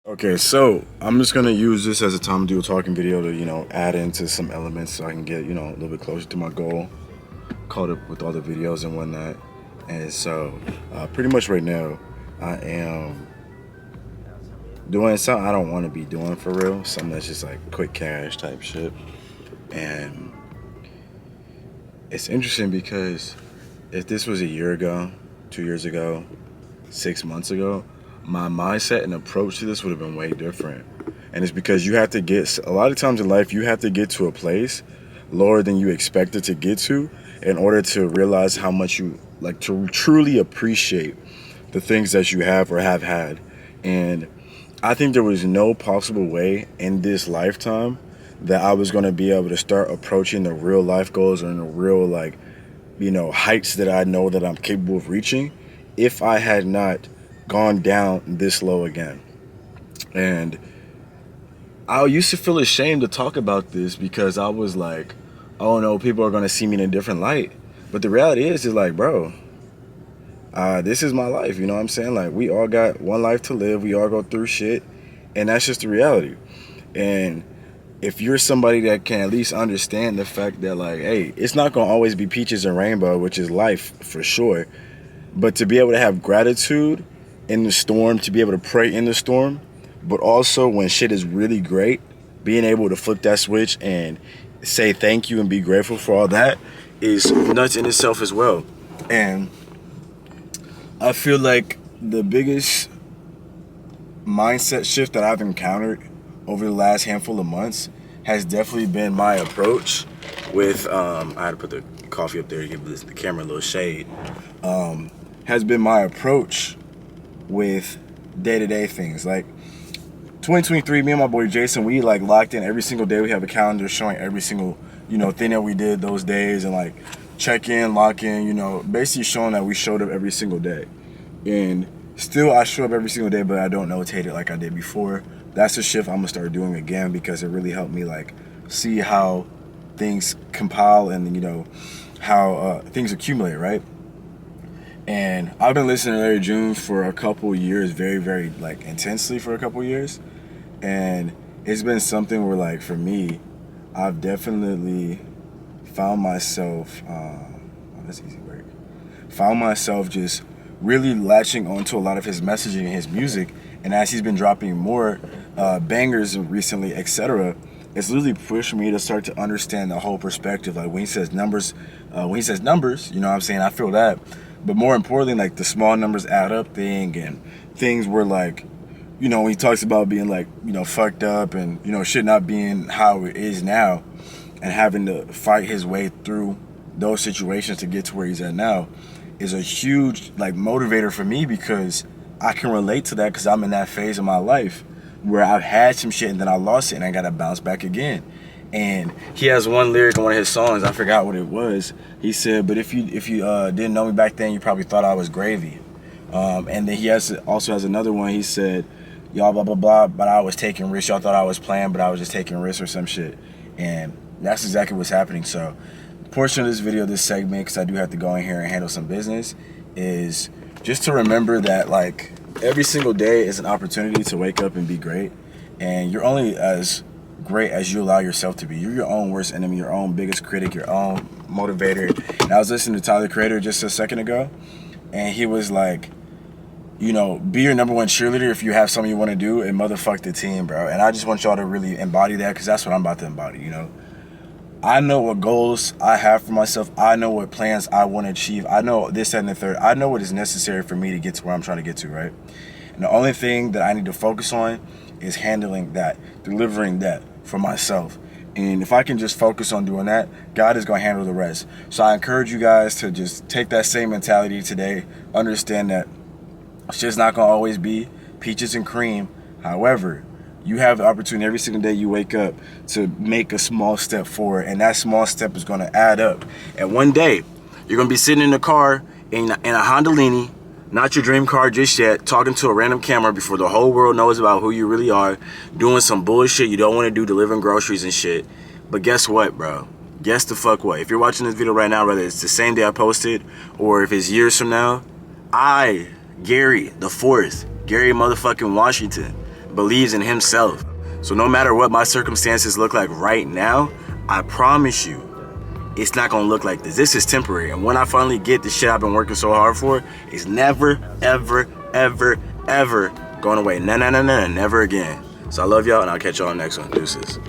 Okay, so I'm just gonna use this as a time to do a talking video to, add into some elements so I can get, a little bit closer to my goal, caught up with all the videos and whatnot. And so, pretty much right now, I am doing something I don't want to be doing for real, something that's just like quick cash type shit. And it's interesting because if this was a year ago, 2 years ago, 6 months ago, my mindset and approach to this would have been way different. And it's because you have to get, a lot of times in life, you have to get to a place lower than you expected to get to in order to realize how much you like to truly appreciate the things that you have or have had. And I think there was no possible way in this lifetime that I was going to be able to start approaching the real life goals and the real, like, heights that I know that I'm capable of reaching if I had not gone down this low again. And I used to feel ashamed to talk about this because I was like, oh no, people are going to see me in a different light. But the reality is like, bro, this is my life. You know what I'm saying? Like, we all got one life to live. We all go through shit. And that's just the reality. And if you're somebody that can at least understand the fact that, like, hey, it's not going to always be peaches and rainbow, which is life for sure. But to be able to have gratitude in the storm, to be able to pray in the storm, but also when shit is really great, being able to flip that switch and say thank you and be grateful for all that is nuts in itself as well. And I feel like the biggest mindset shift that I've encountered over the last handful of months has definitely been my approach with, I had to put the coffee up there to give the camera a little shade, has been my approach with day-to-day things. Like 2023, me and my boy Jason, we like locked in every single day. We have a calendar showing every single, thing that we did those days, and like check in, lock in, basically showing that we showed up every single day. And still I show up every single day, but I don't notate it like I did before. That's a shift I'm gonna start doing again because it really helped me like see how things compile and how things accumulate, right? And I've been listening to Larry June for a couple years, very, very like intensely for a couple years. And it's been something where, like, for me, I've definitely found myself, that's easy work, found myself just really latching onto a lot of his messaging and his music. And as he's been dropping more bangers recently, etc., it's literally pushed me to start to understand the whole perspective. Like when he says numbers, you know what I'm saying? I feel that. But more importantly, like the small numbers add up thing and things were like, when he talks about being like, fucked up and, shit not being how it is now and having to fight his way through those situations to get to where he's at now is a huge like motivator for me because I can relate to that because I'm in that phase of my life where I've had some shit and then I lost it and I got to bounce back again. And he has one lyric in one of his songs, I forgot what it was. He said, but if you didn't know me back then, you probably thought I was gravy. And then he also has another one. He said, y'all blah, blah, blah, but I was taking risks. Y'all thought I was playing, but I was just taking risks or some shit. And that's exactly what's happening. So the portion of this video, this segment, because I do have to go in here and handle some business, is just to remember that like every single day is an opportunity to wake up and be great. And you're only as great as you allow yourself to be. You're your own worst enemy, your own biggest critic, your own motivator. And I was listening to Tyler the Creator just a second ago, and he was like, be your number one cheerleader if you have something you want to do and motherfuck the team, bro. And I just want y'all to really embody that because that's what I'm about to embody, I know what goals I have for myself. I know what plans I want to achieve. I know this, that, and the third. I know what is necessary for me to get to where I'm trying to get to, right? And the only thing that I need to focus on is handling that, delivering that for myself. And if I can just focus on doing that, God is going to handle the rest. So I encourage you guys to just take that same mentality today. Understand that it's just not going to always be peaches and cream. However, you have the opportunity every single day you wake up to make a small step forward. And that small step is going to add up. And one day, you're going to be sitting in the car in a Honda-Lini, not your dream car just yet, talking to a random camera before the whole world knows about who you really are, doing some bullshit you don't want to do, delivering groceries and shit. But guess what, bro? Guess the fuck what? If you're watching this video right now, whether it's the same day I posted or if it's years from now, I, Garry the 4th, Garry motherfucking Washington, believes in himself. So no matter what my circumstances look like right now, I promise you, it's not gonna look like this. This is temporary. And when I finally get the shit I've been working so hard for, it's never, ever, ever, ever going away. No, never again. So I love y'all, and I'll catch y'all on the next one. Deuces.